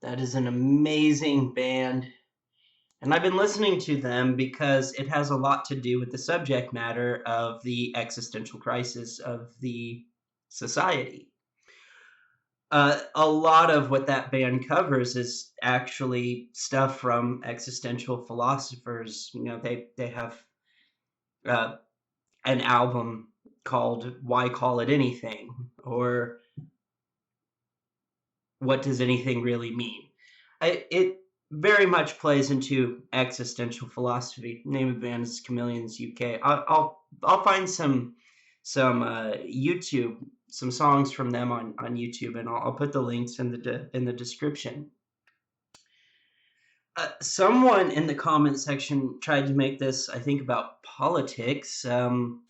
That is an amazing band, and I've been listening to them because it has a lot to do with the subject matter of the existential crisis of the society. A lot of what that band covers is actually stuff from existential philosophers. You know, they have uh, an album called "Why Call It Anything?" or "What Does Anything Really Mean?" It very much plays into existential philosophy. Name of the band is Chameleons UK. I'll find some YouTube, some songs from them on YouTube, and I'll put the links in the description. Someone in the comment section tried to make this, I think, about politics. I'm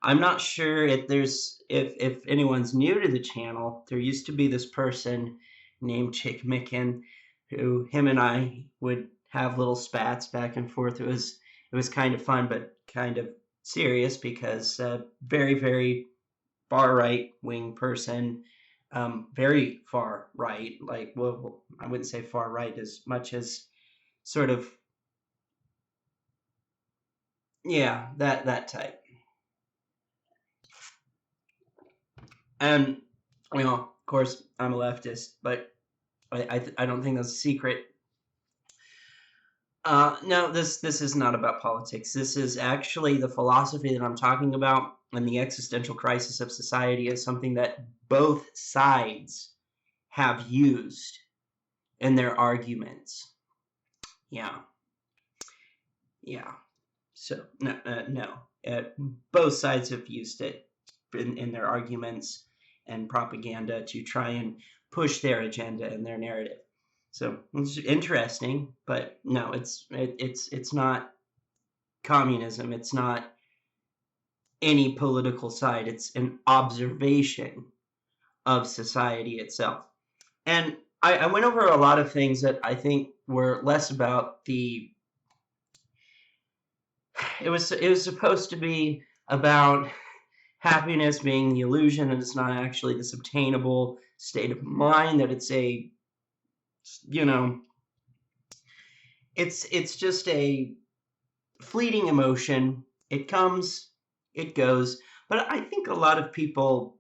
not sure if anyone's new to the channel. There used to be this person named Chick Micken, who him and I would have little spats back and forth. It was kind of fun, but kind of serious because very, very far right wing person, very far right. Like, well, I wouldn't say far right as much as sort of, yeah, that type. And you know, of course, I'm a leftist, but I don't think that's a secret. No, this is not about politics. This is actually the philosophy that I'm talking about, and the existential crisis of society is something that both sides have used in their arguments. Yeah. So no. Both sides have used it in their arguments and propaganda to try and push their agenda and their narrative. So it's interesting, but no, it's not communism. It's not any political side. It's an observation of society itself. And I went over a lot of things that I think were less about the. It was supposed to be about happiness being the illusion, and it's not actually this obtainable state of mind, that it's a, you know, it's just a fleeting emotion. It comes, it goes. But I think a lot of people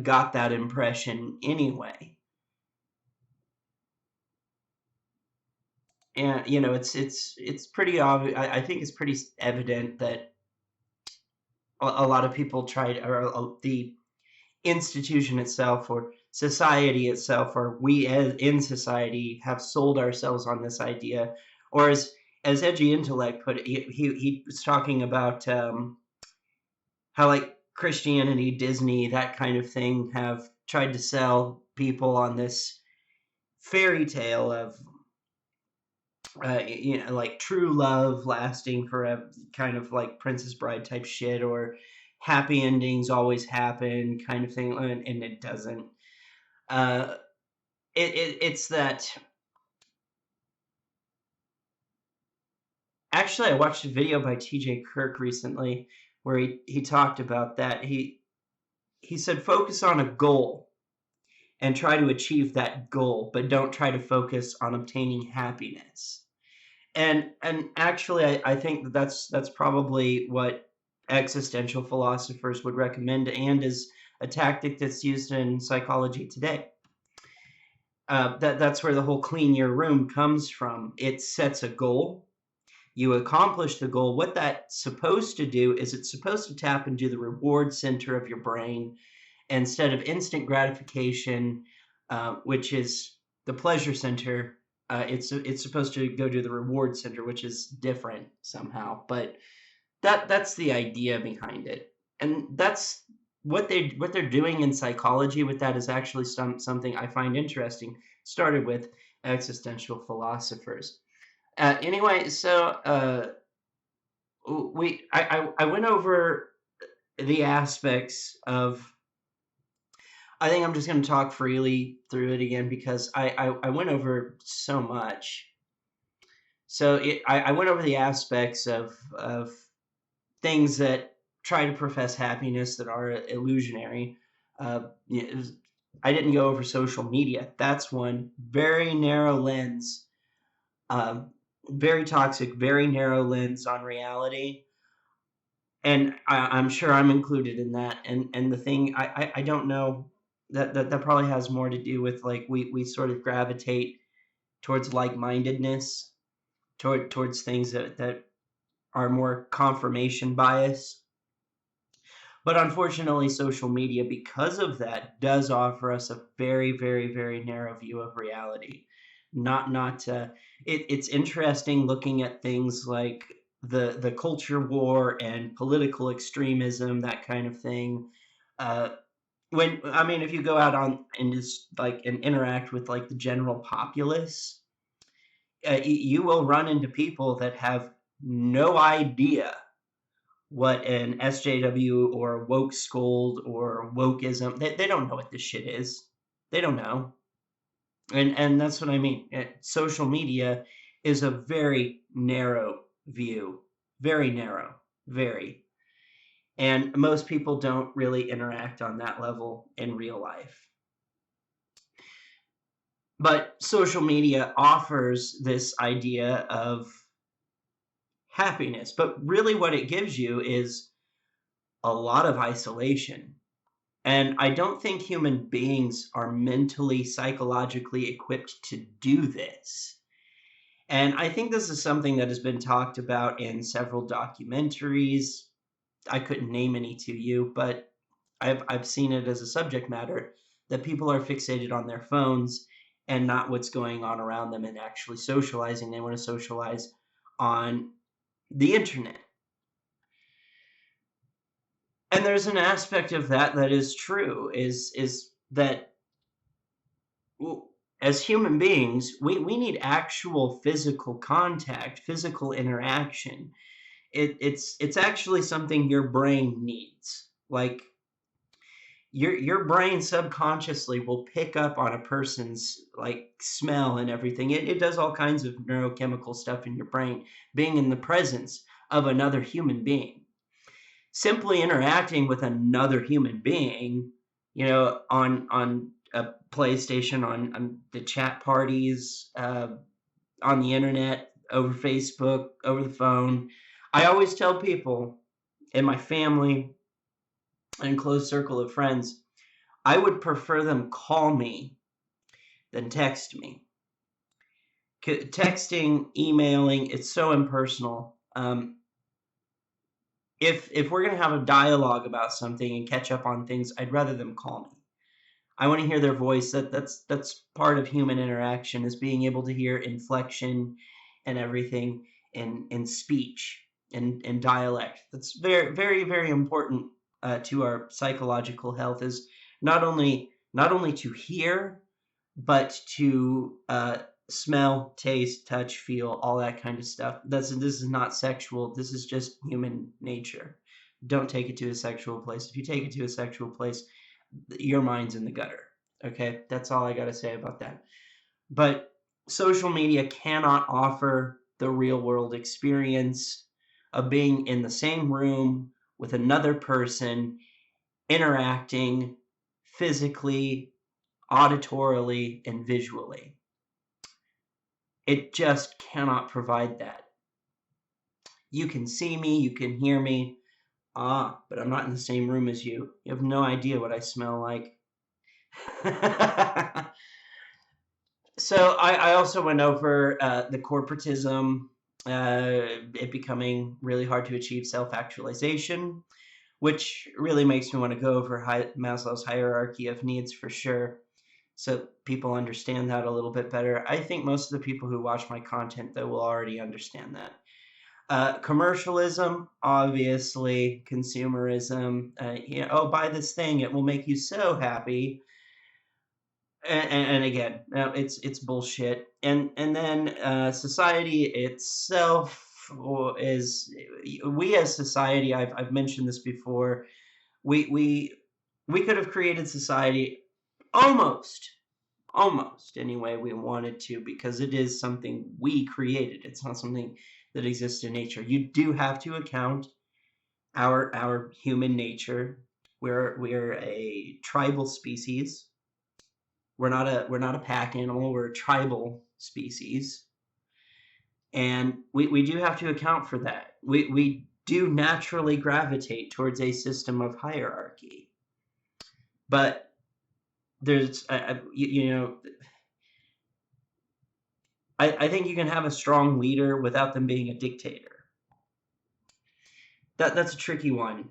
got that impression anyway. And you know, it's pretty obvious. I think it's pretty evident that a lot of people tried, or the institution itself, or society itself, or we as in society have sold ourselves on this idea. Or as Edgy Intellect put it, he was talking about how, like, Christianity, Disney, that kind of thing have tried to sell people on this fairy tale of you know, like true love lasting forever, kind of like Princess Bride type shit, or happy endings always happen kind of thing, and it doesn't. It's that. Actually, I watched a video by TJ Kirk recently where he talked about that. He said focus on a goal and try to achieve that goal, but don't try to focus on obtaining happiness. And actually, I think that's probably what existential philosophers would recommend, and is a tactic that's used in psychology today. That's where the whole clean your room comes from. It sets a goal. You accomplish the goal. What that's supposed to do is it's supposed to tap into the reward center of your brain instead of instant gratification, which is the pleasure center. It's supposed to go to the reward center, which is different somehow, but that's the idea behind it, and that's what they're doing in psychology with that is actually something I find interesting. Started with existential philosophers. Anyway, so I went over the aspects of, I think I'm just going to talk freely through it again because I went over so much. So I went over the aspects of things that try to profess happiness that are illusionary. I didn't go over social media. That's one very narrow lens, um, very toxic, very narrow lens on reality. And I'm sure I'm included in that. And the thing I don't know, that probably has more to do with, like, we sort of gravitate towards like-mindedness, towards things that are more confirmation bias. But unfortunately, social media, because of that, does offer us a very, very, very narrow view of reality. Not it's interesting looking at things like the culture war and political extremism, that kind of thing. When I mean, if you go out on and just like and interact with like the general populace, you will run into people that have no idea what an SJW or woke scold or wokeism. They don't know what this shit is. They don't know. And that's what I mean. Social media is a very narrow view. Very narrow. Very. And most people don't really interact on that level in real life. But social media offers this idea of happiness. But really, what it gives you is a lot of isolation. And I don't think human beings are mentally, psychologically equipped to do this. And I think this is something that has been talked about in several documentaries. I couldn't name any to you, but I've seen it as a subject matter that people are fixated on their phones and not what's going on around them and actually socializing. They want to socialize on the internet. And there's an aspect of that that is true, is that as human beings, we need actual physical contact, physical interaction. It's actually something your brain needs. Like, your brain subconsciously will pick up on a person's like smell and everything. It does all kinds of neurochemical stuff in your brain, being in the presence of another human being. Simply interacting with another human being, on a PlayStation, on the chat parties, on the internet, over Facebook, over the phone. I always tell people in my family and close circle of friends, I would prefer them call me than text me. Texting, emailing, it's so impersonal. If we're gonna have a dialogue about something and catch up on things, I'd rather them call me. I want to hear their voice. That's part of human interaction, is being able to hear inflection and everything in speech and dialect. That's very, very, very important to our psychological health. Is not only to hear, but to smell, taste, touch, feel, all that kind of stuff. This is not sexual. This is just human nature. Don't take it to a sexual place. If you take it to a sexual place, your mind's in the gutter. Okay, that's all I got to say about that. But social media cannot offer the real world experience of being in the same room with another person, interacting physically, auditorily, and visually. It just cannot provide that. You can see me, you can hear me, but I'm not in the same room as you. You have no idea what I smell like. So I also went over the corporatism, it becoming really hard to achieve self-actualization, which really makes me want to go over Maslow's hierarchy of needs for sure, so people understand that a little bit better. I think most of the people who watch my content, though, will already understand that. Commercialism, obviously, consumerism. Oh, buy this thing; it will make you so happy. And again, it's bullshit. And then society itself is, we as society. I've mentioned this before. We could have created society almost any way we wanted to, because it is something we created. It's not something that exists in nature. You do have to account our human nature. We're a tribal species. We're not a pack animal. We're a tribal species, and we do have to account for that. We do naturally gravitate towards a system of hierarchy, but there's I think you can have a strong leader without them being a dictator. That's a tricky one.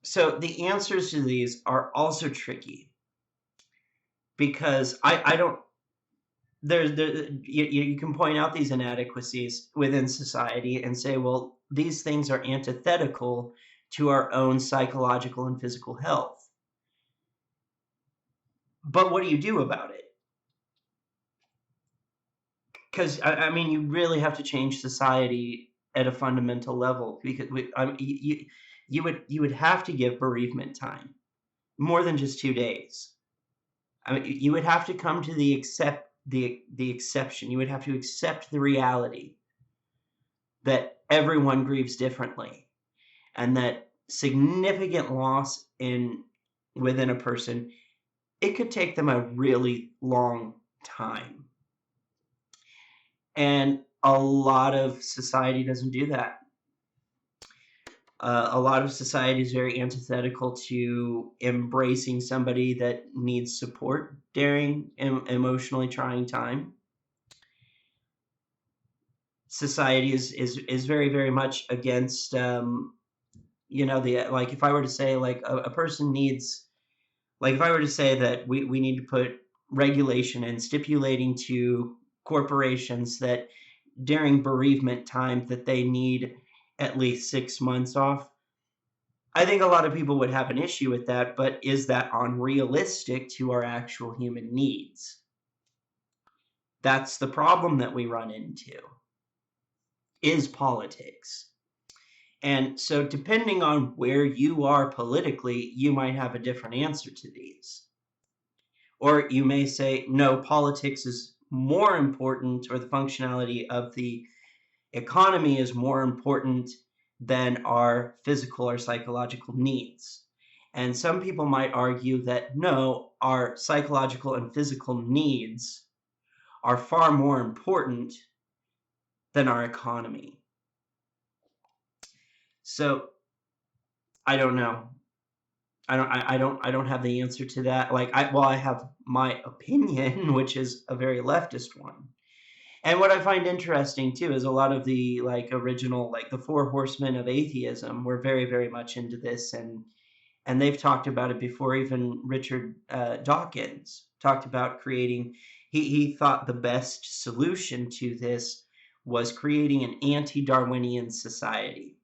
So the answers to these are also tricky, because I don't you can point out these inadequacies within society and say, well, these things are antithetical to our own psychological and physical health. But what do you do about it? Because I mean, you really have to change society at a fundamental level, because you would have to give bereavement time, more than just 2 days. I mean, you would have to come to the exception. You would have to accept the reality that everyone grieves differently, and that significant loss within a person, it could take them a really long time. And a lot of society doesn't do that. A lot of society is very antithetical to embracing somebody that needs support during emotionally trying time. Society is very, very much against, like, if I were to say, like, a person needs, like, if I were to say that we need to put regulation and stipulating to corporations that during bereavement time that they need at least 6 months off, I think a lot of people would have an issue with that, but is that unrealistic to our actual human needs? That's the problem that we run into, is politics. And so depending on where you are politically, you might have a different answer to these. Or you may say, no, politics is more important, or the functionality of the economy is more important than our physical or psychological needs. And some people might argue that no, our psychological and physical needs are far more important than our economy. So I don't know. I don't have the answer to that. Like, I have my opinion, which is a very leftist one. And what I find interesting too is a lot of the, like, original, like, the Four Horsemen of Atheism were very, very much into this, and they've talked about it before. Even Richard Dawkins talked about creating. He thought the best solution to this was creating an anti-Darwinian society.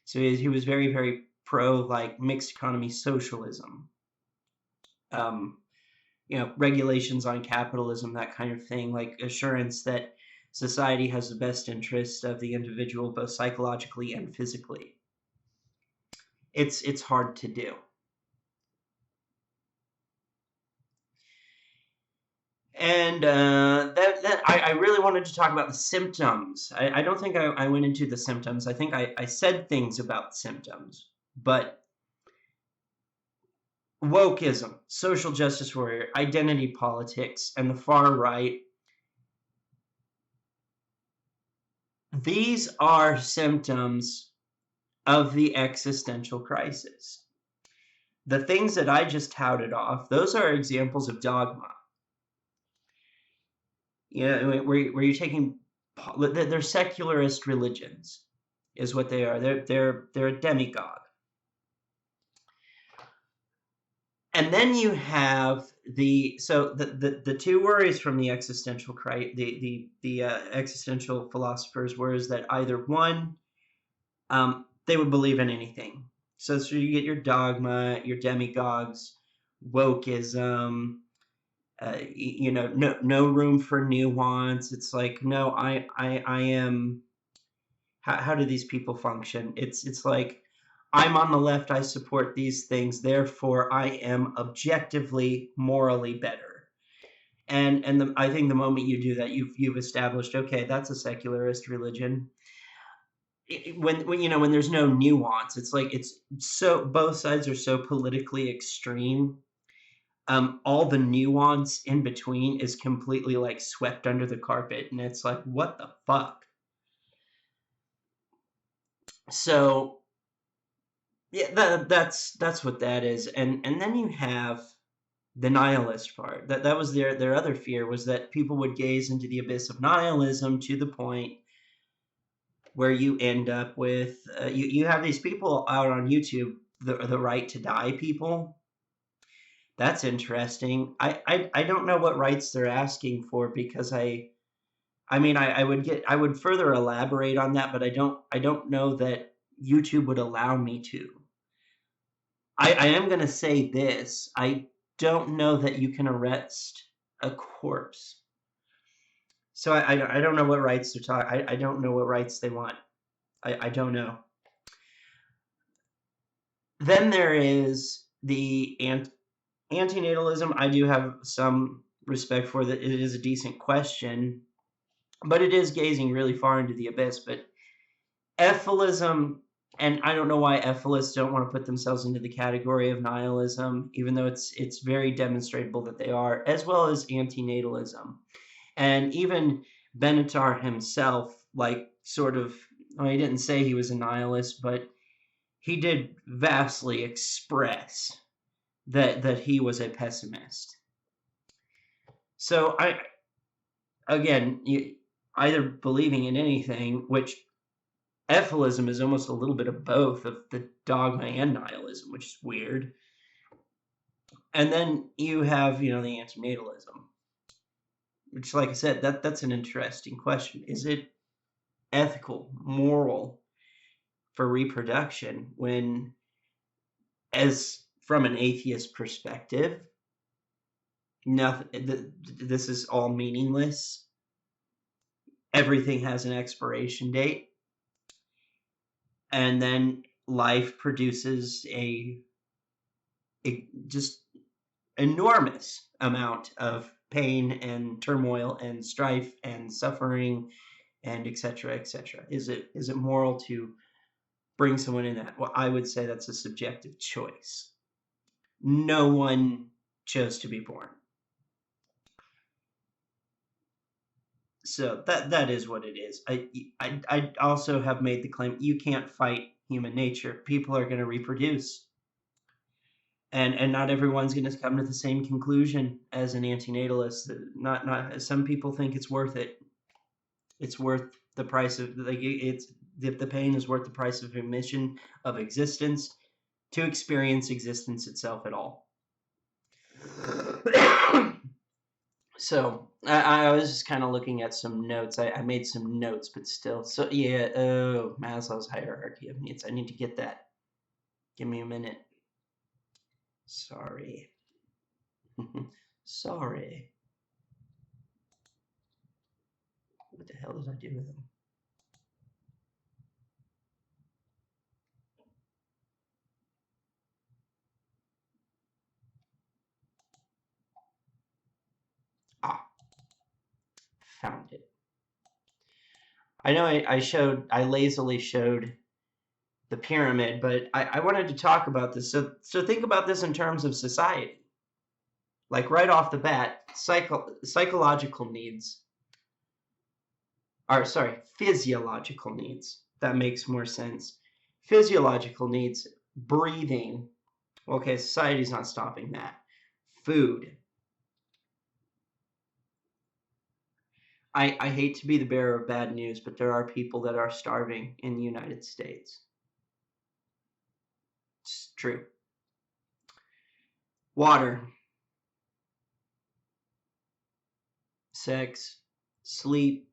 So he was very, very pro, like, mixed economy socialism. Regulations on capitalism, that kind of thing, like assurance that society has the best interest of the individual, both psychologically and physically. It's hard to do. And that I really wanted to talk about the symptoms. I don't think I went into the symptoms. I think I said things about symptoms, but wokeism, social justice warrior, identity politics, and the far right, these are symptoms of the existential crisis. The things that I just touted off, those are examples of dogma. Where you're taking, they're secularist religions, is what they are. They're a demagogue. And then you have the two worries from the existential existential philosophers were is that either one, they would believe in anything. So you get your dogma, your demagogues, wokeism, no room for nuance. It's like, no, I am. How do these people function? It's like, I'm on the left, I support these things, therefore I am objectively morally better. And I think the moment you do that, you've established, okay, that's a secularist religion. When there's no nuance, it's like it's so both sides are so politically extreme. All the nuance in between is completely like swept under the carpet, and it's like, what the fuck? So yeah, that's what that is, and then you have the nihilist part. That was their other fear, was that people would gaze into the abyss of nihilism to the point where you end up with you have these people out on YouTube, the right to die people. That's interesting. I don't know what rights they're asking for, because I would further elaborate on that, but I don't know that YouTube would allow me to. I am going to say this. I don't know that you can arrest a corpse. So I don't know what rights they're talking. I don't know what rights they want. I don't know. Then there is the antinatalism. I do have some respect for that. It is a decent question, but it is gazing really far into the abyss. But ethylism, and I don't know why ethilists don't want to put themselves into the category of nihilism, even though it's very demonstrable that they are, as well as antinatalism. And even Benatar himself, like, sort of, well, he didn't say he was a nihilist, but he did vastly express that he was a pessimist. So again, either believing in anything, which ethylism is almost a little bit of both of the dogma and nihilism, which is weird. And then you have, the antinatalism, which, like I said, that's an interesting question. Is it ethical, moral for reproduction when, as from an atheist perspective, nothing, this is all meaningless? Everything has an expiration date, and then life produces a just enormous amount of pain and turmoil and strife and suffering and etc., etc. Is it moral to bring someone in that? Well, I would say that's a subjective choice. No one chose to be born. So that is what it is. I also have made the claim, you can't fight human nature. People are going to reproduce. And not everyone's going to come to the same conclusion as an antinatalist. Not some people think it's worth it. It's worth the price of, like, it's the pain is worth the price of admission of existence to experience existence itself at all. So I was just kind of looking at some notes. I made some notes, but still. So yeah, Maslow's hierarchy of needs. I need to get that. Give me a minute. Sorry. Sorry. What the hell did I do with them? Found it. I know I lazily showed the pyramid, but I wanted to talk about this. So think about this in terms of society. Like, right off the bat, psychological needs physiological needs. That makes more sense. Physiological needs, breathing. Okay, society's not stopping that. Food. I hate to be the bearer of bad news, but there are people that are starving in the United States. It's true. Water. Sex. Sleep.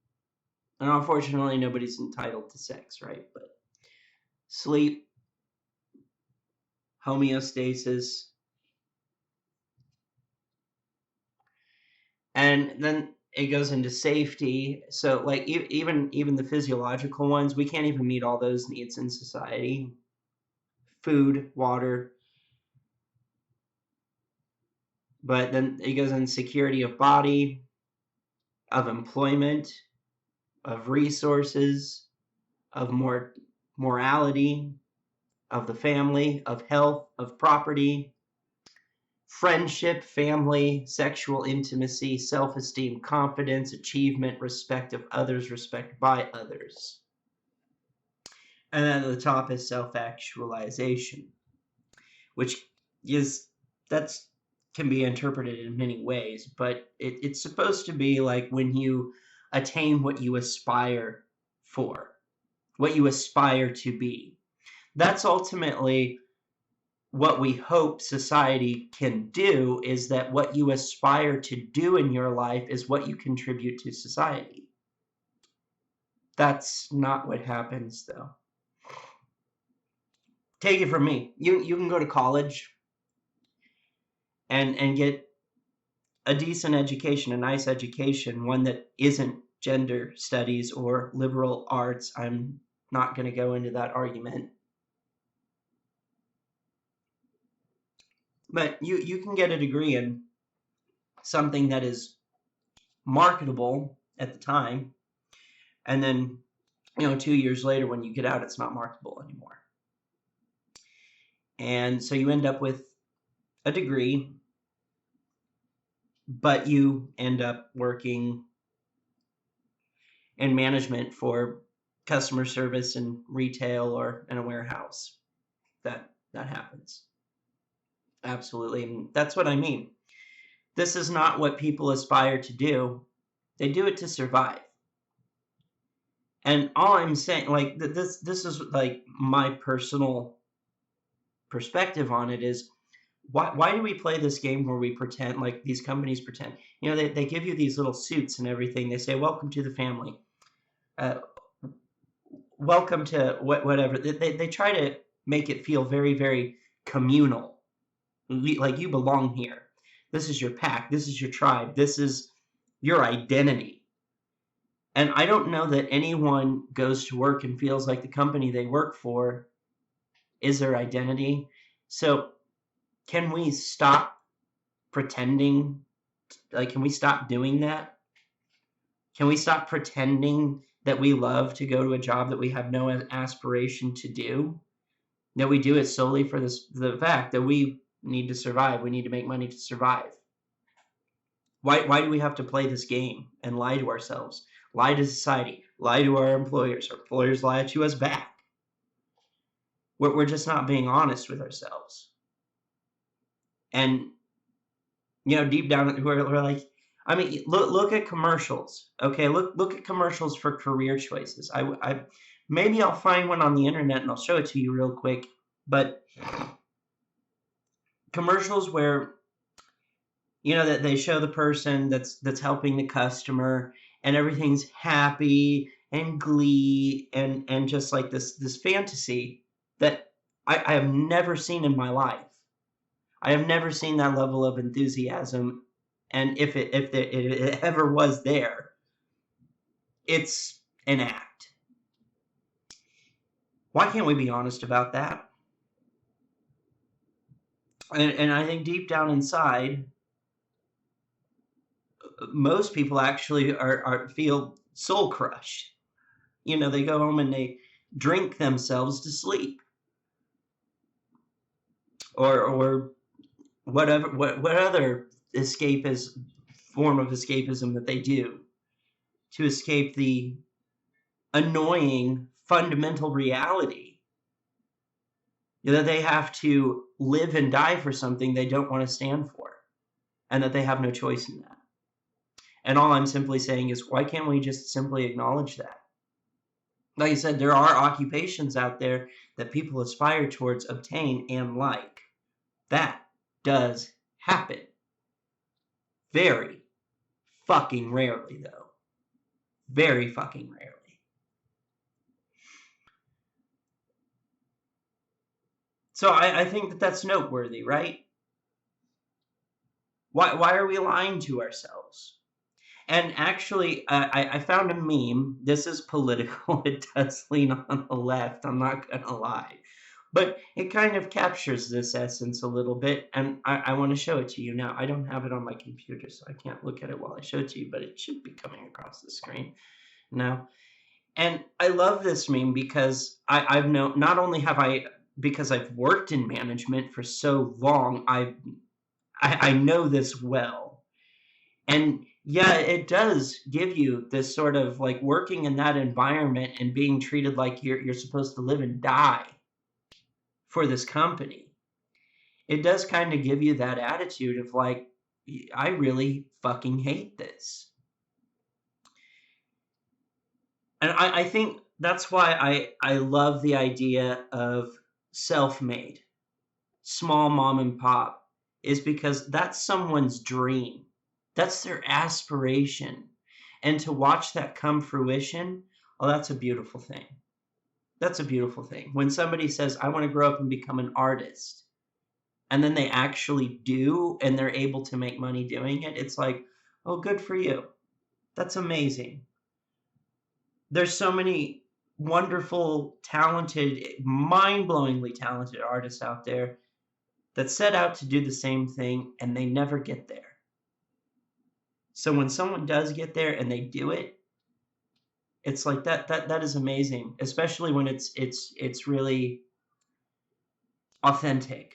And unfortunately, nobody's entitled to sex, right? But sleep. Homeostasis. And then it goes into safety. So, like, even the physiological ones, we can't even meet all those needs in society. food, water. But then it goes in security of body, of employment, of resources, of morality, of the family, of health, of property, friendship, family, sexual intimacy, self-esteem, confidence, achievement, respect of others, respect by others. And then at the top is self-actualization, which can be interpreted in many ways, but it's supposed to be like when you attain what you aspire for, what you aspire to be. That's ultimately what we hope society can do, is that what you aspire to do in your life is what you contribute to society. That's not what happens, though. Take it from me. You can go to college and get a decent education, a nice education, one that isn't gender studies or liberal arts. I'm not going to go into that argument. But you can get a degree in something that is marketable at the time, and then 2 years later when you get out, it's not marketable anymore. And so you end up with a degree, but you end up working in management for customer service in retail or in a warehouse. That happens. Absolutely. And that's what I mean. This is not what people aspire to do. They do it to survive. And all I'm saying, like, this is like my personal perspective on it, is why do we play this game where we pretend, like these companies pretend, they give you these little suits and everything. They say, welcome to the family. Welcome to whatever. They try to make it feel very, very communal. Like you belong here. This is your pack. This is your tribe. This is your identity. And I don't know that anyone goes to work and feels like the company they work for is their identity. So can we stop pretending? Like, can we stop doing that? Can we stop pretending that we love to go to a job that we have no aspiration to do? That we do it solely for the fact that we need to survive. We need to make money to survive. Why do we have to play this game and lie to ourselves? Lie to society, lie to our employers. Our employers lie to us back. We're just not being honest with ourselves. And, deep down, we're like, I mean, look at commercials, okay? Look at commercials for career choices. Maybe I'll find one on the internet and I'll show it to you real quick. But commercials where, that they show the person that's helping the customer, and everything's happy and glee and just like this fantasy that I have never seen in my life. I have never seen that level of enthusiasm, and if it ever was there, it's an act. Why can't we be honest about that? And I think deep down inside, most people actually feel soul crushed. They go home and they drink themselves to sleep, or whatever, what other form of escapism that they do to escape the annoying fundamental reality that they have to live and die for something they don't want to stand for, and that they have no choice in that. And all I'm simply saying is, why can't we just simply acknowledge that? Like I said, there are occupations out there that people aspire towards, obtain, and like. That does happen. Very fucking rarely, though. Very fucking rarely. So I think that that's noteworthy, right? Why are we lying to ourselves? And actually, I found a meme. This is political. It does lean on the left. I'm not going to lie. But it kind of captures this essence a little bit, and I want to show it to you now. I don't have it on my computer, so I can't look at it while I show it to you, but it should be coming across the screen now. And I love this meme because I've known, not only have I, because I've worked in management for so long, I know this well. And yeah, it does give you this sort of like working in that environment and being treated like you're supposed to live and die for this company. It does kind of give you that attitude of like, I really fucking hate this. And I think that's why I love the idea of self-made, small mom and pop, is because that's someone's dream. That's their aspiration. And to watch that come fruition, oh, that's a beautiful thing. That's a beautiful thing. When somebody says, I want to grow up and become an artist, and then they actually do, and they're able to make money doing it, it's like, oh, good for you. That's amazing. There's so many wonderful, talented, mind-blowingly talented artists out there that set out to do the same thing and they never get there. So when someone does get there and they do it, it's like that is amazing, especially when it's really authentic.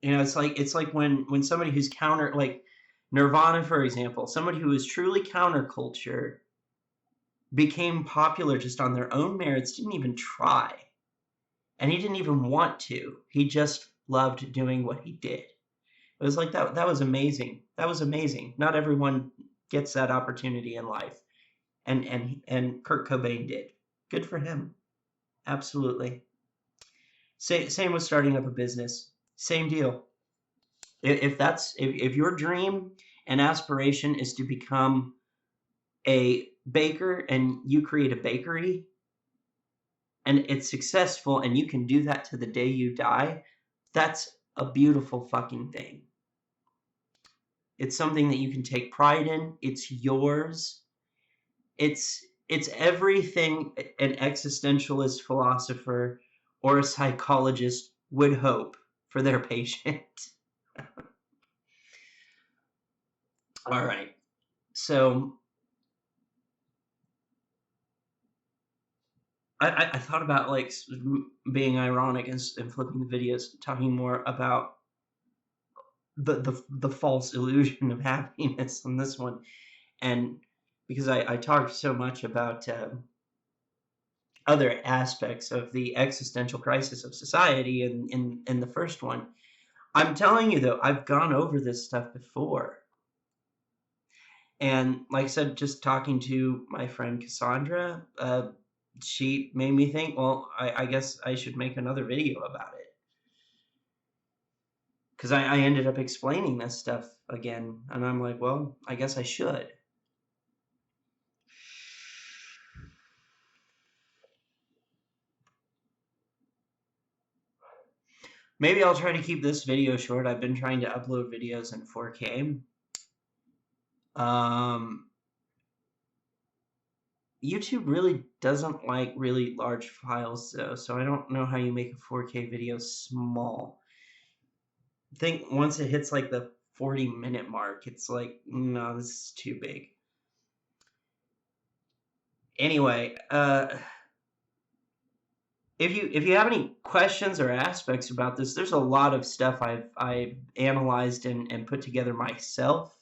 You know, it's like when somebody who's counter, like Nirvana, for example, somebody who is truly counterculture became popular just on their own merits, didn't even try. And he didn't even want to. He just loved doing what he did. It was like that was amazing. That was amazing. Not everyone gets that opportunity in life. And Kurt Cobain did. Good for him. Absolutely. Same with starting up a business. Same deal. If your dream and aspiration is to become a baker and you create a bakery and it's successful and you can do that to the day you die, that's a beautiful fucking thing. It's something that you can take pride in. It's yours. It's everything an existentialist philosopher or a psychologist would hope for their patient. All right. So I thought about like being ironic and flipping the videos, talking more about the false illusion of happiness on this one, and because I talked so much about other aspects of the existential crisis of society in the first one. I'm telling you though, I've gone over this stuff before. And like I said, just talking to my friend Cassandra, she made me think, well, I guess I should make another video about it. Because I ended up explaining this stuff again, and I'm like, well, I guess I should. Maybe I'll try to keep this video short. I've been trying to upload videos in 4K. YouTube really doesn't like really large files though, so I don't know how you make a 4K video small. I think once it hits like the 40-minute mark, it's like, no, this is too big. Anyway, if you have any questions or aspects about this, there's a lot of stuff I've analyzed and put together myself.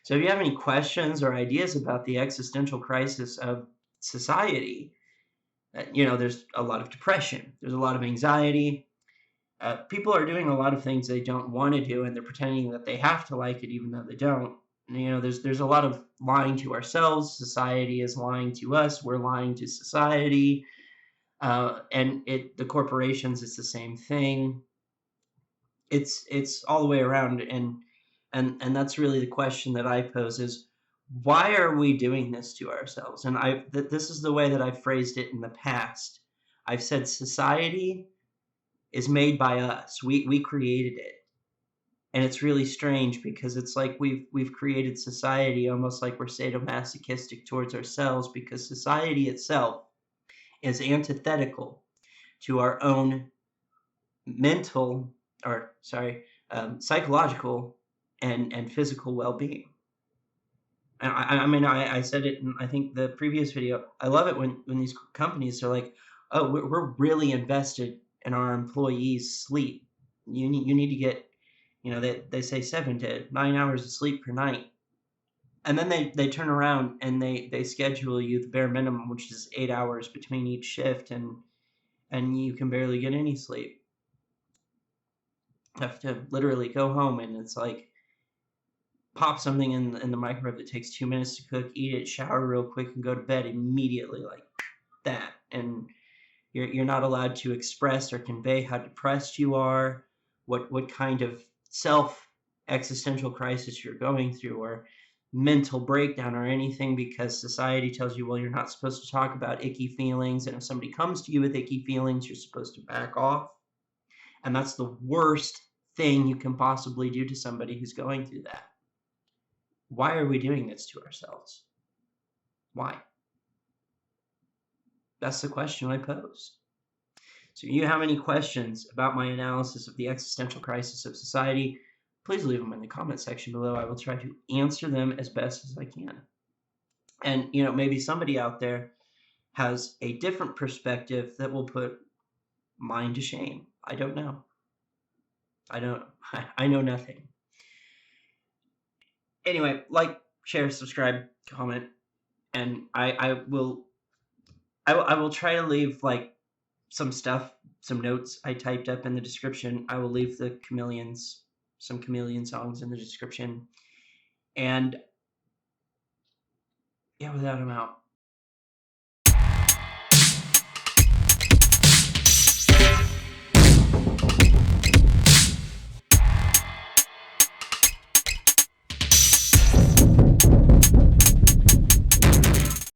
So if you have any questions or ideas about the existential crisis of society, you know, there's a lot of depression, there's a lot of anxiety. People are doing a lot of things they don't want to do, and they're pretending that they have to like it even though they don't. And, you know, there's a lot of lying to ourselves. Society is lying to us. We're lying to society. And the corporations, it's the same thing. It's all the way around, and that's really the question that I pose is, why are we doing this to ourselves? And this is the way that I've phrased it in the past. I've said society is made by us. We created it. And it's really strange because it's like we've created society almost like we're sadomasochistic towards ourselves, because society itself is antithetical to our own mental, or sorry, psychological and physical well-being. And I mean, I said it in, I think, the previous video. I love it when these companies are like, oh, we're really invested in our employees' sleep. You need to get, they say 7 to 9 hours of sleep per night. And then they turn around and they schedule you the bare minimum, which is 8 hours between each shift, and you can barely get any sleep. You have to literally go home, and it's like, pop something in the microwave that takes 2 minutes to cook, eat it, shower real quick, and go to bed immediately, like that. And you're not allowed to express or convey how depressed you are, what kind of existential crisis you're going through, or mental breakdown or anything, because society tells you, well, you're not supposed to talk about icky feelings, and if somebody comes to you with icky feelings, you're supposed to back off. And that's the worst thing you can possibly do to somebody who's going through that. Why are we doing this to ourselves? Why? That's the question I pose. So if you have any questions about my analysis of the existential crisis of society, please leave them in the comment section below. I will try to answer them as best as I can. And, maybe somebody out there has a different perspective that will put mine to shame. I don't know. I know nothing. Anyway, like, share, subscribe, comment, and I will try to leave like some stuff, some notes I typed up in the description. I will leave the some Chameleon songs in the description. And yeah, with that, I'm out.